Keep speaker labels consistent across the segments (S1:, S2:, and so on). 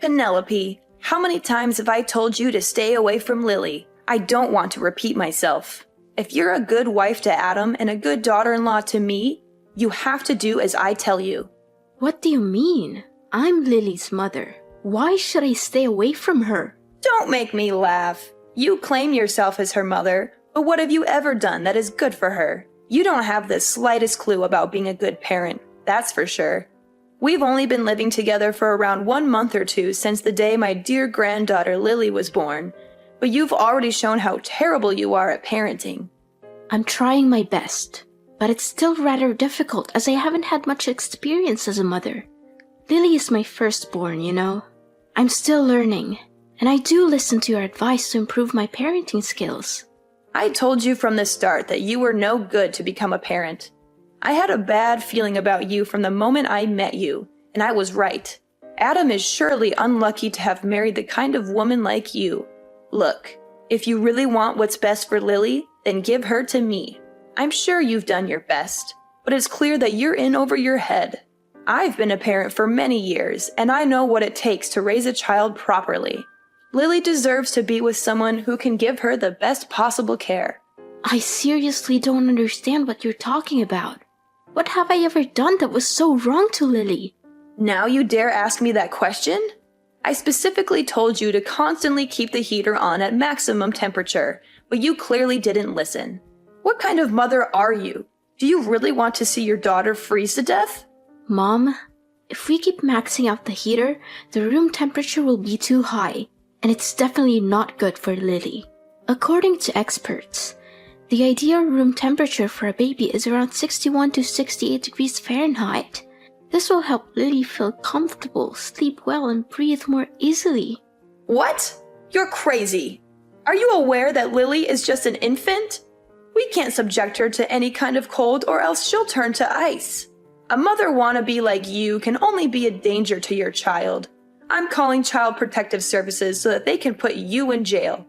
S1: Penelope, how many times have I told you to stay away from Lily? I don't want to repeat myself. If you're a good wife to Adam and a good daughter-in-law to me, you have to do as I tell you.
S2: What do you mean? I'm Lily's mother. Why should I stay away from her?
S1: Don't make me laugh. You claim yourself as her mother, but what have you ever done that is good for her? You don't have the slightest clue about being a good parent, that's for sure. We've only been living together for around 1 month or two since the day my dear granddaughter Lily was born, but you've already shown how terrible you are at parenting.
S2: I'm trying my best, but it's still rather difficult as I haven't had much experience as a mother. Lily is my firstborn, you know. I'm still learning, and I do listen to your advice to improve my parenting skills.
S1: I told you from the start that you were no good to become a parent. I had a bad feeling about you from the moment I met you, and I was right. Adam is surely unlucky to have married the kind of woman like you. Look, if you really want what's best for Lily, then give her to me. I'm sure you've done your best, but it's clear that you're in over your head. I've been a parent for many years, and I know what it takes to raise a child properly. Lily deserves to be with someone who can give her the best possible care.
S2: I seriously don't understand what you're talking about. What have I ever done that was so wrong to Lily?
S1: Now you dare ask me that question? I specifically told you to constantly keep the heater on at maximum temperature, but you clearly didn't listen. What kind of mother are you? Do you really want to see your daughter freeze to death?
S2: Mom, if we keep maxing out the heater, the room temperature will be too high, and it's definitely not good for Lily. According to experts, the ideal room temperature for a baby is around 61 to 68 degrees Fahrenheit. This will help Lily feel comfortable, sleep well, and breathe more easily.
S1: What? You're crazy. Are you aware that Lily is just an infant? We can't subject her to any kind of cold or else she'll turn to ice. A mother wannabe like you can only be a danger to your child. I'm calling Child Protective Services so that they can put you in jail.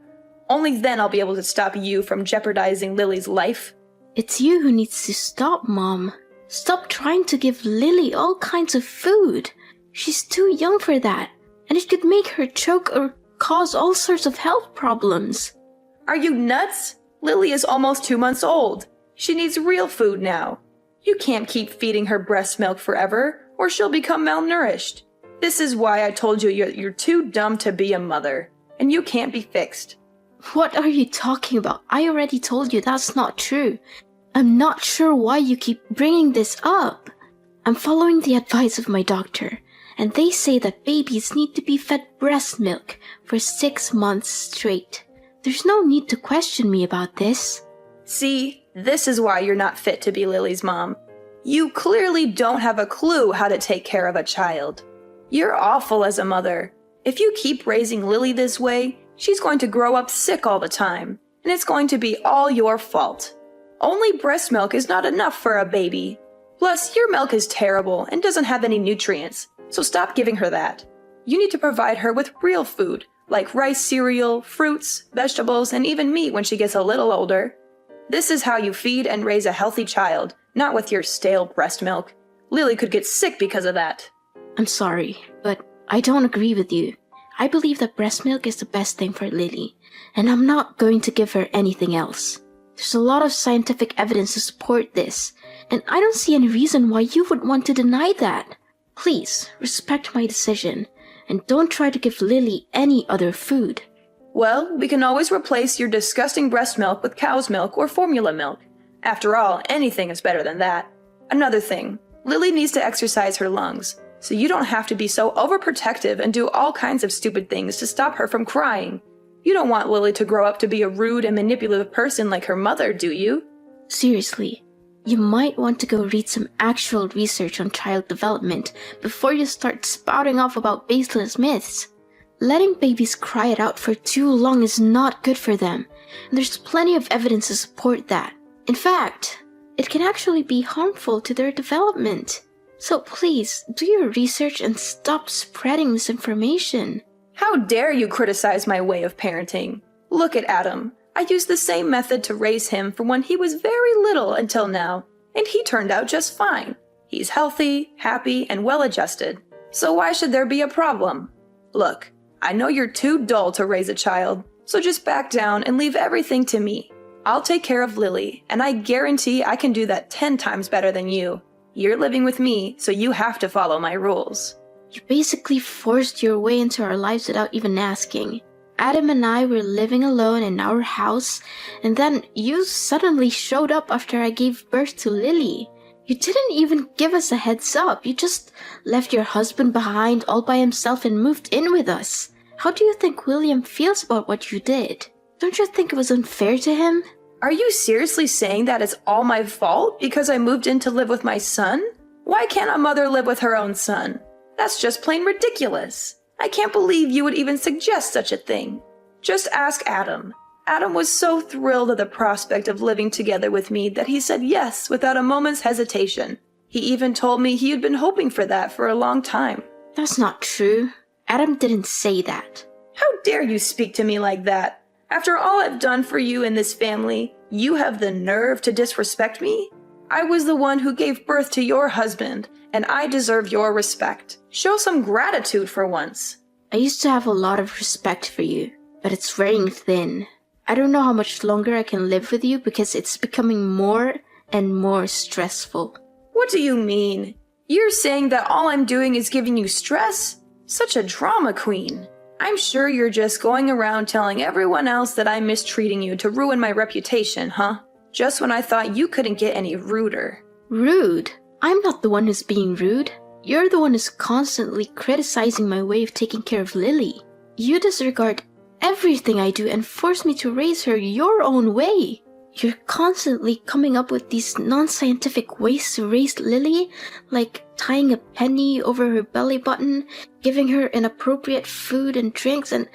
S1: Only then I'll be able to stop you from jeopardizing Lily's life.
S2: It's you who needs to stop, Mom. Stop trying to give Lily all kinds of food. She's too young for that, and it could make her choke or cause all sorts of health problems.
S1: Are you nuts? Lily is almost 2 months old. She needs real food now. You can't keep feeding her breast milk forever, or she'll become malnourished. This is why I told you you're too dumb to be a mother, and you can't be fixed.
S2: What are you talking about? I already told you that's not true. I'm not sure why you keep bringing this up. I'm following the advice of my doctor, and they say that babies need to be fed breast milk for 6 months straight. There's no need to question me about this.
S1: See, this is why you're not fit to be Lily's mom. You clearly don't have a clue how to take care of a child. You're awful as a mother. If you keep raising Lily this way, she's going to grow up sick all the time, and it's going to be all your fault. Only breast milk is not enough for a baby. Plus, your milk is terrible and doesn't have any nutrients, so stop giving her that. You need to provide her with real food, like rice cereal, fruits, vegetables, and even meat when she gets a little older. This is how you feed and raise a healthy child, not with your stale breast milk. Lily could get sick because of that.
S2: I'm sorry, but I don't agree with you. I believe that breast milk is the best thing for Lily, and I'm not going to give her anything else. There's a lot of scientific evidence to support this, and I don't see any reason why you would want to deny that. Please, respect my decision, and don't try to give Lily any other food.
S1: Well, we can always replace your disgusting breast milk with cow's milk or formula milk. After all, anything is better than that. Another thing, Lily needs to exercise her lungs, so you don't have to be so overprotective and do all kinds of stupid things to stop her from crying. You don't want Lily to grow up to be a rude and manipulative person like her mother, do you?
S2: Seriously, you might want to go read some actual research on child development before you start spouting off about baseless myths. Letting babies cry it out for too long is not good for them, and there's plenty of evidence to support that. In fact, it can actually be harmful to their development. So please, do your research and stop spreading misinformation.
S1: How dare you criticize my way of parenting? Look at Adam. I used the same method to raise him from when he was very little until now, and he turned out just fine. He's healthy, happy, and well-adjusted. So why should there be a problem? Look, I know you're too dull to raise a child, so just back down and leave everything to me. I'll take care of Lily, and I guarantee I can do that 10 times better than you. You're living with me, so you have to follow my rules.
S2: You basically forced your way into our lives without even asking. Adam and I were living alone in our house, and then you suddenly showed up after I gave birth to Lily. You didn't even give us a heads up. You just left your husband behind all by himself and moved in with us. How do you think William feels about what you did? Don't you think it was unfair to him?
S1: Are you seriously saying that it's all my fault because I moved in to live with my son? Why can't a mother live with her own son? That's just plain ridiculous. I can't believe you would even suggest such a thing. Just ask Adam. Adam was so thrilled at the prospect of living together with me that he said yes without a moment's hesitation. He even told me he had been hoping for that for a long time.
S2: That's not true. Adam didn't say that.
S1: How dare you speak to me like that? After all I've done for you in this family, you have the nerve to disrespect me? I was the one who gave birth to your husband, and I deserve your respect. Show some gratitude for once.
S2: I used to have a lot of respect for you, but it's wearing thin. I don't know how much longer I can live with you because it's becoming more and more stressful.
S1: What do you mean? You're saying that all I'm doing is giving you stress? Such a drama queen. I'm sure you're just going around telling everyone else that I'm mistreating you to ruin my reputation, huh? Just when I thought you couldn't get any ruder.
S2: Rude? I'm not the one who's being rude. You're the one who's constantly criticizing my way of taking care of Lily. You disregard everything I do and force me to raise her your own way. You're constantly coming up with these non-scientific ways to raise Lily, like tying a penny over her belly button, giving her inappropriate food and drinks, and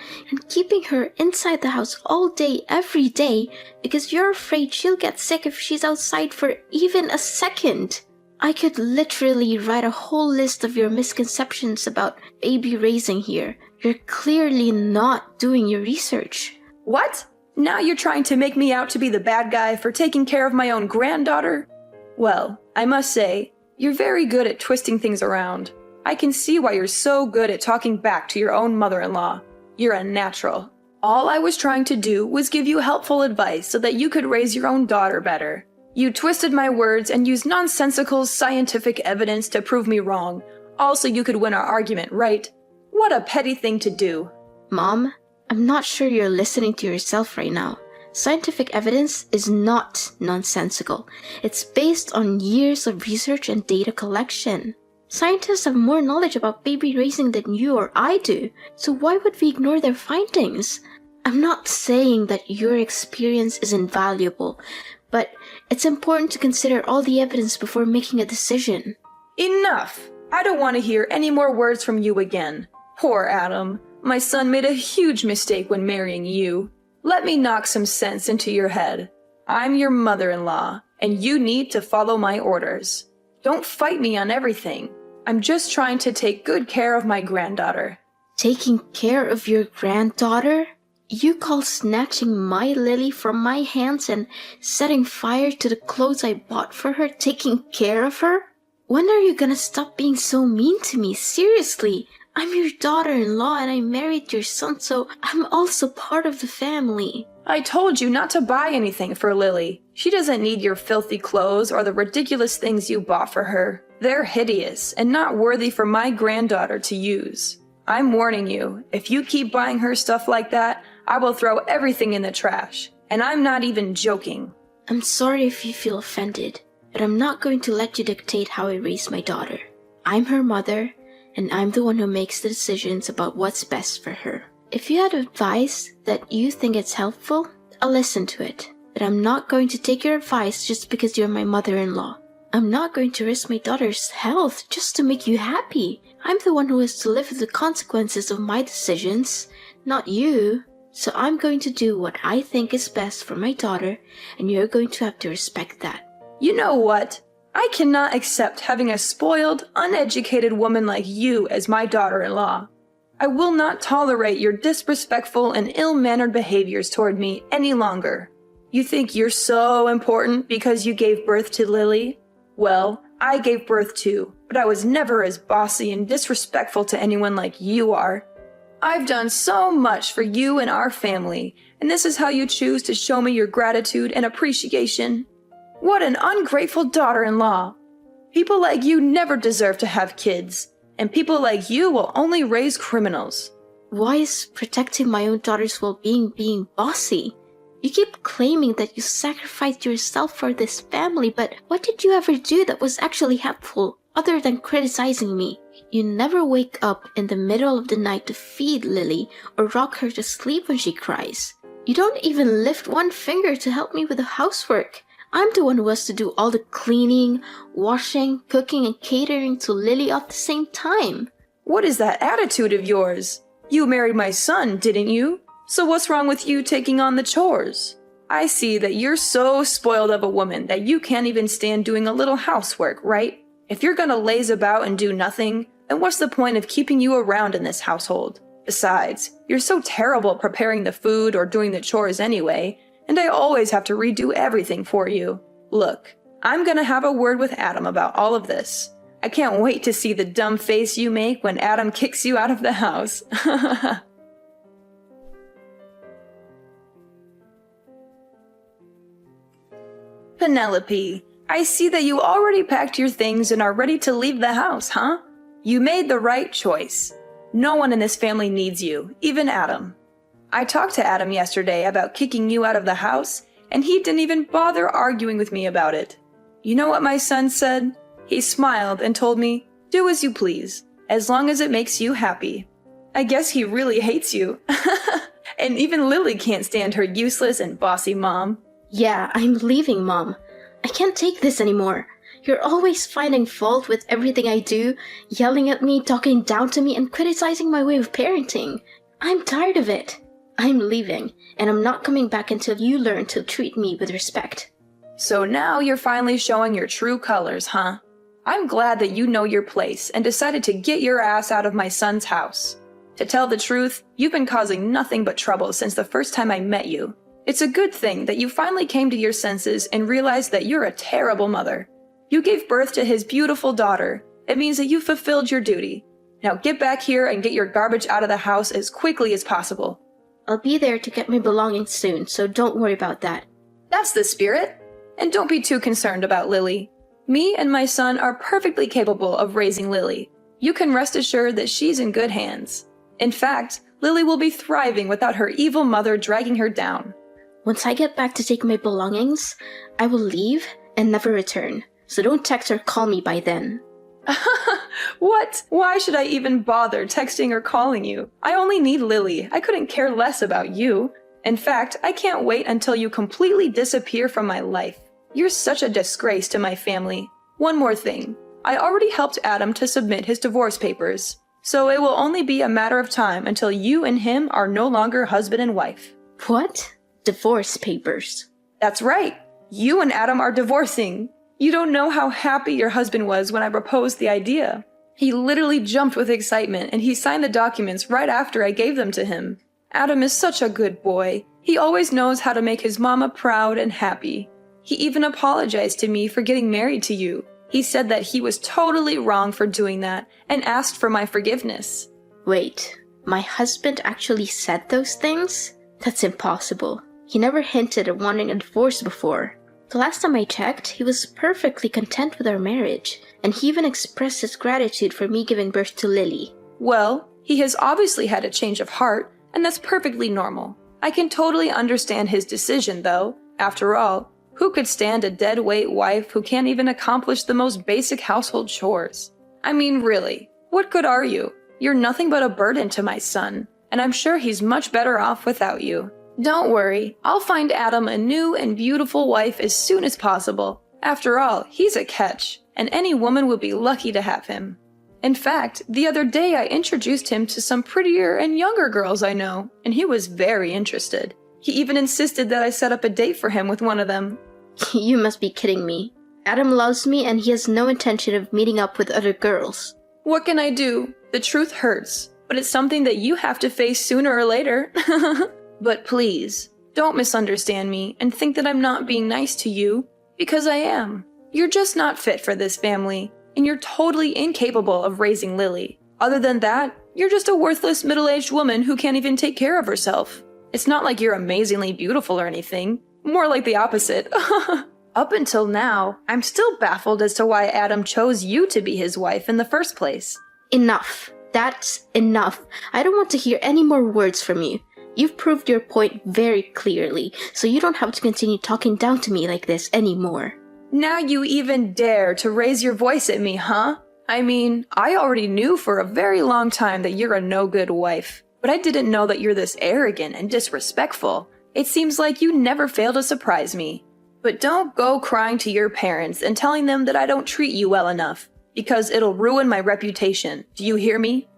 S2: keeping her inside the house all day, every day, because you're afraid she'll get sick if she's outside for even a second. I could literally write a whole list of your misconceptions about baby raising here. You're clearly not doing your research.
S1: What? Now you're trying to make me out to be the bad guy for taking care of my own granddaughter? Well, I must say, you're very good at twisting things around. I can see why you're so good at talking back to your own mother-in-law. You're a natural. All I was trying to do was give you helpful advice so that you could raise your own daughter better. You twisted my words and used nonsensical scientific evidence to prove me wrong, all so you could win our argument, right? What a petty thing to do.
S2: Mom, I'm not sure you're listening to yourself right now. Scientific evidence is not nonsensical. It's based on years of research and data collection. Scientists have more knowledge about baby raising than you or I do, so why would we ignore their findings? I'm not saying that your experience is invaluable, but it's important to consider all the evidence before making a decision.
S1: Enough! I don't want to hear any more words from you again. Poor Adam. My son made a huge mistake when marrying you. Let me knock some sense into your head. I'm your mother-in-law, and you need to follow my orders. Don't fight me on everything. I'm just trying to take good care of my granddaughter.
S2: Taking care of your granddaughter? You call snatching my Lily from my hands and setting fire to the clothes I bought for her taking care of her? When are you gonna stop being so mean to me? Seriously, I'm your daughter-in-law and I married your son, so I'm also part of the family.
S1: I told you not to buy anything for Lily. She doesn't need your filthy clothes or the ridiculous things you bought for her. They're hideous and not worthy for my granddaughter to use. I'm warning you, if you keep buying her stuff like that, I will throw everything in the trash. And I'm not even joking.
S2: I'm sorry if you feel offended, but I'm not going to let you dictate how I raise my daughter. I'm her mother, and I'm the one who makes the decisions about what's best for her. If you had advice that you think it's helpful, I'll listen to it. But I'm not going to take your advice just because you're my mother-in-law. I'm not going to risk my daughter's health just to make you happy. I'm the one who has to live with the consequences of my decisions, not you. So I'm going to do what I think is best for my daughter, and you're going to have to respect that.
S1: You know what? I cannot accept having a spoiled, uneducated woman like you as my daughter-in-law. I will not tolerate your disrespectful and ill-mannered behaviors toward me any longer. You think you're so important because you gave birth to Lily? Well, I gave birth too, but I was never as bossy and disrespectful to anyone like you are. I've done so much for you and our family, and this is how you choose to show me your gratitude and appreciation? What an ungrateful daughter-in-law! People like you never deserve to have kids, and people like you will only raise criminals.
S2: Why is protecting my own daughter's well-being being bossy? You keep claiming that you sacrificed yourself for this family, but what did you ever do that was actually helpful, other than criticizing me? You never wake up in the middle of the night to feed Lily or rock her to sleep when she cries. You don't even lift one finger to help me with the housework. I'm the one who has to do all the cleaning, washing, cooking, and catering to Lily at the same time.
S1: What is that attitude of yours? You married my son, didn't you? So what's wrong with you taking on the chores? I see that you're so spoiled of a woman that you can't even stand doing a little housework, right? If you're gonna laze about and do nothing, then what's the point of keeping you around in this household? Besides, you're so terrible at preparing the food or doing the chores anyway, and I always have to redo everything for you. Look, I'm gonna have a word with Adam about all of this. I can't wait to see the dumb face you make when Adam kicks you out of the house. Penelope, I see that you already packed your things and are ready to leave the house, huh? You made the right choice. No one in this family needs you, even Adam. I talked to Adam yesterday about kicking you out of the house, and he didn't even bother arguing with me about it. You know what my son said? He smiled and told me, "Do as you please, as long as it makes you happy." I guess he really hates you. And even Lily can't stand her useless and bossy mom.
S2: Yeah, I'm leaving, Mom. I can't take this anymore. You're always finding fault with everything I do, yelling at me, talking down to me, and criticizing my way of parenting. I'm tired of it. I'm leaving, and I'm not coming back until you learn to treat me with respect.
S1: So now you're finally showing your true colors, huh? I'm glad that you know your place and decided to get your ass out of my son's house. To tell the truth, you've been causing nothing but trouble since the first time I met you. It's a good thing that you finally came to your senses and realized that you're a terrible mother. You gave birth to his beautiful daughter. It means that you fulfilled your duty. Now get back here and get your garbage out of the house as quickly as possible.
S2: I'll be there to get my belongings soon, so don't worry about that.
S1: That's the spirit. And don't be too concerned about Lily. Me and my son are perfectly capable of raising Lily. You can rest assured that she's in good hands. In fact, Lily will be thriving without her evil mother dragging her down.
S2: Once I get back to take my belongings, I will leave and never return. So don't text or call me by then.
S1: What? Why should I even bother texting or calling you? I only need Lily. I couldn't care less about you. In fact, I can't wait until you completely disappear from my life. You're such a disgrace to my family. One more thing. I already helped Adam to submit his divorce papers. So it will only be a matter of time until you and him are no longer husband and wife.
S2: What? Divorce papers?
S1: That's right. You and Adam are divorcing. You don't know how happy your husband was when I proposed the idea. He literally jumped with excitement and he signed the documents right after I gave them to him. Adam is such a good boy. He always knows how to make his mama proud and happy. He even apologized to me for getting married to you. He said that he was totally wrong for doing that and asked for my forgiveness.
S2: Wait, my husband actually said those things? That's impossible. He never hinted at wanting a divorce before. The last time I checked, he was perfectly content with our marriage, and he even expressed his gratitude for me giving birth to Lily.
S1: Well, he has obviously had a change of heart, and that's perfectly normal. I can totally understand his decision, though. After all, who could stand a dead-weight wife who can't even accomplish the most basic household chores? I mean, really, what good are you? You're nothing but a burden to my son, and I'm sure he's much better off without you. Don't worry, I'll find Adam a new and beautiful wife as soon as possible. After all, he's a catch, and any woman would be lucky to have him. In fact, the other day I introduced him to some prettier and younger girls I know, and he was very interested. He even insisted that I set up a date for him with one of them.
S2: You must be kidding me. Adam loves me and he has no intention of meeting up with other girls.
S1: What can I do? The truth hurts, but it's something that you have to face sooner or later. But please, don't misunderstand me and think that I'm not being nice to you, because I am. You're just not fit for this family, and you're totally incapable of raising Lily. Other than that, You're just a worthless middle-aged woman who can't even take care of herself. It's not like you're amazingly beautiful or anything. More like the opposite. Up until now, I'm still baffled as to why Adam chose you to be his wife in the first place.
S2: Enough. That's enough. I don't want to hear any more words from you. You've proved your point very clearly, so you don't have to continue talking down to me like this anymore.
S1: Now you even dare to raise your voice at me, huh? I mean, I already knew for a very long time that you're a no-good wife, but I didn't know that you're this arrogant and disrespectful. It seems like you never fail to surprise me. But don't go crying to your parents and telling them that I don't treat you well enough, because it'll ruin my reputation. Do you hear me?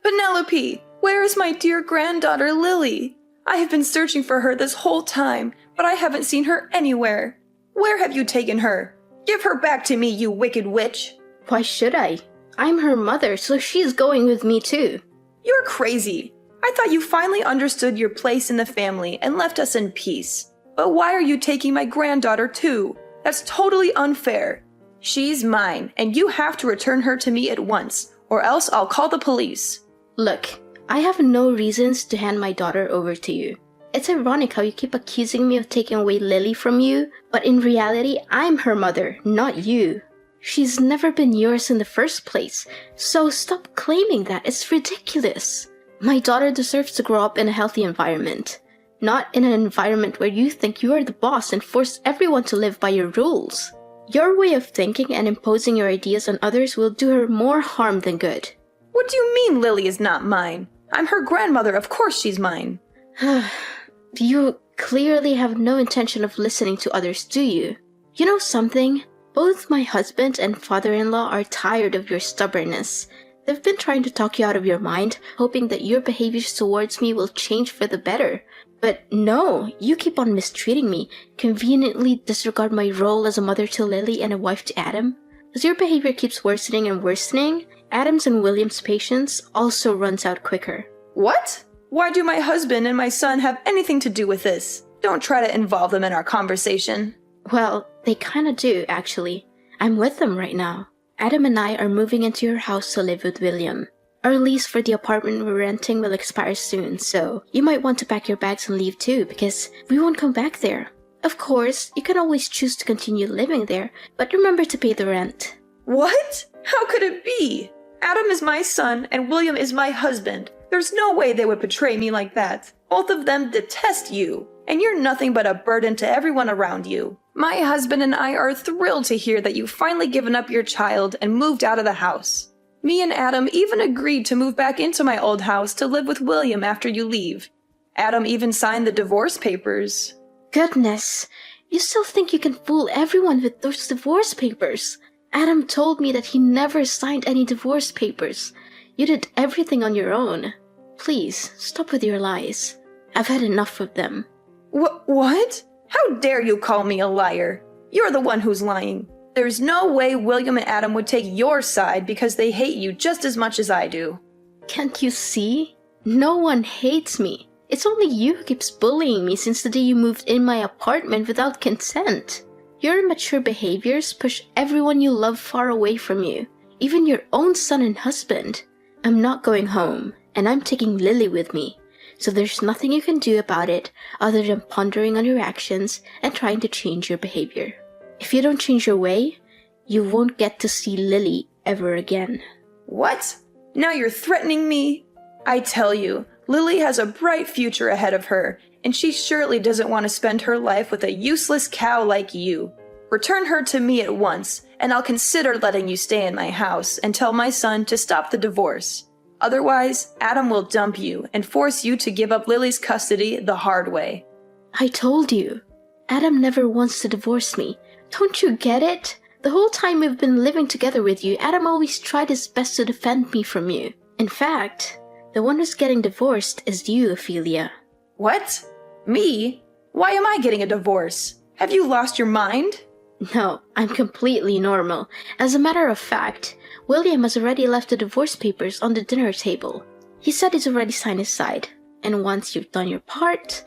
S1: Penelope, where is my dear granddaughter Lily? I have been searching for her this whole time, but I haven't seen her anywhere. Where have you taken her? Give her back to me, you wicked witch!
S2: Why should I? I'm her mother, so she's going with me too.
S1: You're crazy. I thought you finally understood your place in the family and left us in peace. But why are you taking my granddaughter too? That's totally unfair. She's mine, and you have to return her to me at once, or else I'll call the police.
S2: Look, I have no reasons to hand my daughter over to you. It's ironic how you keep accusing me of taking away Lily from you, but in reality, I'm her mother, not you. She's never been yours in the first place, so stop claiming that. It's ridiculous. My daughter deserves to grow up in a healthy environment, not in an environment where you think you are the boss and force everyone to live by your rules. Your way of thinking and imposing your ideas on others will do her more harm than good.
S1: What do you mean Lily is not mine? I'm her grandmother, of course she's mine.
S2: You clearly have no intention of listening to others, do you? You know something? Both my husband and father-in-law are tired of your stubbornness. They've been trying to talk you out of your mind, hoping that your behaviors towards me will change for the better. But no, you keep on mistreating me, conveniently disregard my role as a mother to Lily and a wife to Adam. As your behavior keeps worsening and worsening, Adam's and William's patience also runs out quicker.
S1: What? Why do my husband and my son have anything to do with this? Don't try to involve them in our conversation.
S2: Well, they kinda do, actually. I'm with them right now. Adam and I are moving into your house to live with William. Our lease for the apartment we're renting will expire soon, so you might want to pack your bags and leave too, because we won't come back there. Of course, you can always choose to continue living there, but remember to pay the rent.
S1: What? How could it be? Adam is my son and William is my husband. There's no way they would betray me like that. Both of them detest you, and you're nothing but a burden to everyone around you. My husband and I are thrilled to hear that you've finally given up your child and moved out of the house. Me and Adam even agreed to move back into my old house to live with William after you leave. Adam even signed the divorce papers.
S2: Goodness, you still think you can fool everyone with those divorce papers? Adam told me that he never signed any divorce papers. You did everything on your own. Please, stop with your lies. I've had enough of them.
S1: What? How dare you call me a liar? You're the one who's lying. There's no way William and Adam would take your side because they hate you just as much as I do.
S2: Can't you see? No one hates me. It's only you who keeps bullying me since the day you moved in my apartment without consent. Your immature behaviors push everyone you love far away from you, even your own son and husband. I'm not going home, and I'm taking Lily with me. So there's nothing you can do about it other than pondering on your actions and trying to change your behavior. If you don't change your way, you won't get to see Lily ever again.
S1: What? Now you're threatening me? I tell you, Lily has a bright future ahead of her, and she surely doesn't want to spend her life with a useless cow like you. Return her to me at once, and I'll consider letting you stay in my house and tell my son to stop the divorce. Otherwise, Adam will dump you and force you to give up Lily's custody the hard way.
S2: I told you. Adam never wants to divorce me. Don't you get it? The whole time we've been living together with you, Adam always tried his best to defend me from you. In fact, the one who's getting divorced is you, Ophelia.
S1: What? Me? Why am I getting a divorce? Have you lost your mind?
S2: No, I'm completely normal. As a matter of fact, William has already left the divorce papers on the dinner table. He said he's already signed his side, and once you've done your part,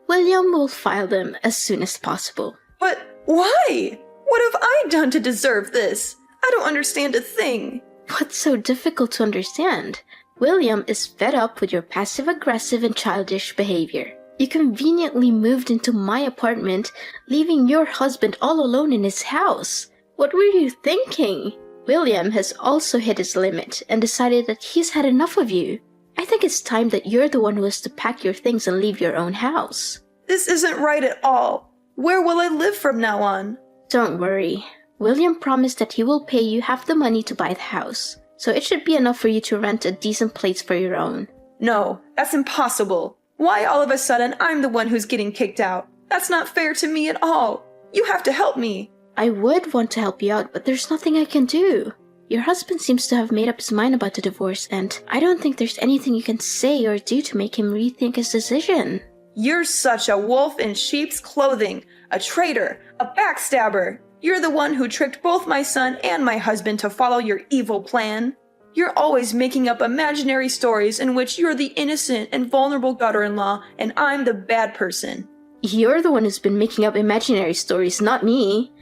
S2: William will file them as soon as possible.
S1: But why? What have I done to deserve this? I don't understand a thing.
S2: What's so difficult to understand? William is fed up with your passive-aggressive and childish behavior. You conveniently moved into my apartment, leaving your husband all alone in his house. What were you thinking? William has also hit his limit and decided that he's had enough of you. I think it's time that you're the one who has to pack your things and leave your own house.
S1: This isn't right at all. Where will I live from now on?
S2: Don't worry. William promised that he will pay you half the money to buy the house, so it should be enough for you to rent a decent place for your own.
S1: No, that's impossible. Why all of a sudden I'm the one who's getting kicked out? That's not fair to me at all. You have to help me.
S2: I would want to help you out, but there's nothing I can do. Your husband seems to have made up his mind about the divorce, and I don't think there's anything you can say or do to make him rethink his decision.
S1: You're such a wolf in sheep's clothing, a traitor, a backstabber. You're the one who tricked both my son and my husband to follow your evil plan. You're always making up imaginary stories in which you're the innocent and vulnerable daughter-in-law and I'm the bad person.
S2: You're the one who's been making up imaginary stories, not me.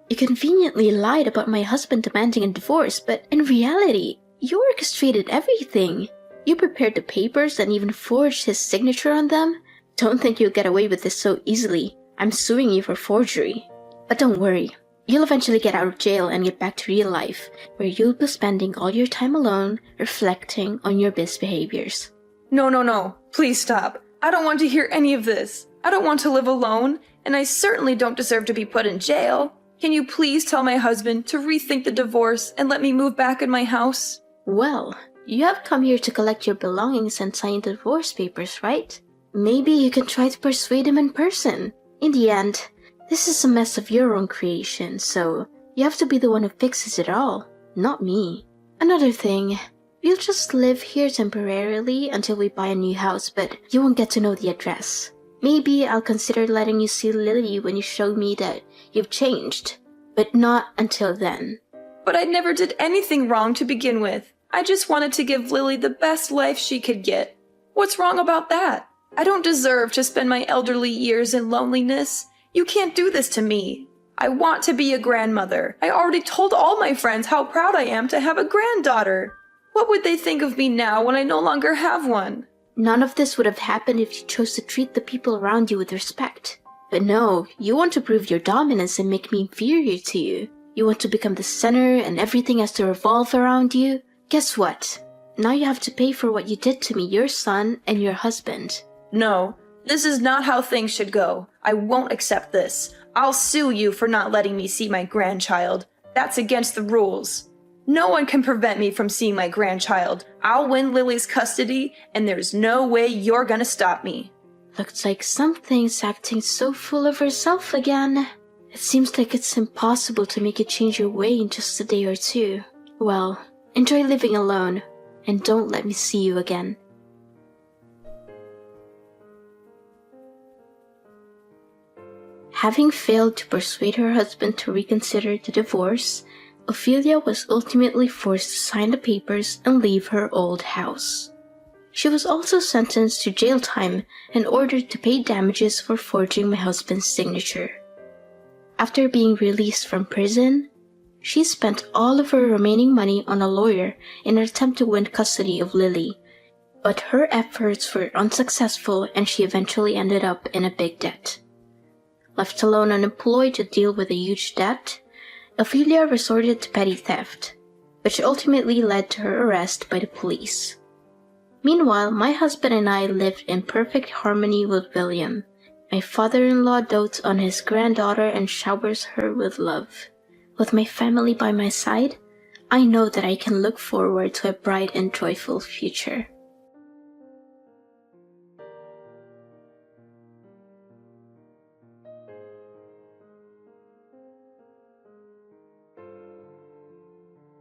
S2: You conveniently lied about my husband demanding a divorce, but in reality, you orchestrated everything. You prepared the papers and even forged his signature on them. Don't think you'll get away with this so easily. I'm suing you for forgery. But don't worry. You'll eventually get out of jail and get back to real life, where you'll be spending all your time alone, reflecting on your misbehaviors.
S1: No. Please stop. I don't want to hear any of this. I don't want to live alone, and I certainly don't deserve to be put in jail. Can you please tell my husband to rethink the divorce and let me move back in my house?
S2: Well, you have come here to collect your belongings and sign the divorce papers, right? Maybe you can try to persuade him in person. In the end, this is a mess of your own creation, so you have to be the one who fixes it all, not me. Another thing, we'll just live here temporarily until we buy a new house, but you won't get to know the address. Maybe I'll consider letting you see Lily when you show me that you've changed, but not until then.
S1: But I never did anything wrong to begin with. I just wanted to give Lily the best life she could get. What's wrong about that? I don't deserve to spend my elderly years in loneliness. You can't do this to me. I want to be a grandmother. I already told all my friends how proud I am to have a granddaughter. What would they think of me now when I no longer have one?
S2: None of this would have happened if you chose to treat the people around you with respect. But no, you want to prove your dominance and make me inferior to you. You want to become the center and everything has to revolve around you. Guess what? Now you have to pay for what you did to me, your son, and your husband.
S1: No, this is not how things should go. I won't accept this. I'll sue you for not letting me see my grandchild. That's against the rules. No one can prevent me from seeing my grandchild. I'll win Lily's custody, and there's no way you're gonna stop me.
S2: Looks like something's acting so full of herself again. It seems like it's impossible to make you change your way in just a day or two. Well, enjoy living alone, and don't let me see you again. Having failed to persuade her husband to reconsider the divorce, Ophelia was ultimately forced to sign the papers and leave her old house. She was also sentenced to jail time and ordered to pay damages for forging my husband's signature. After being released from prison, she spent all of her remaining money on a lawyer in an attempt to win custody of Lily, but her efforts were unsuccessful and she eventually ended up in a big debt. Left alone unemployed to deal with a huge debt, Ophelia resorted to petty theft, which ultimately led to her arrest by the police. Meanwhile, my husband and I lived in perfect harmony with William. My father-in-law dotes on his granddaughter and showers her with love. With my family by my side, I know that I can look forward to a bright and joyful future.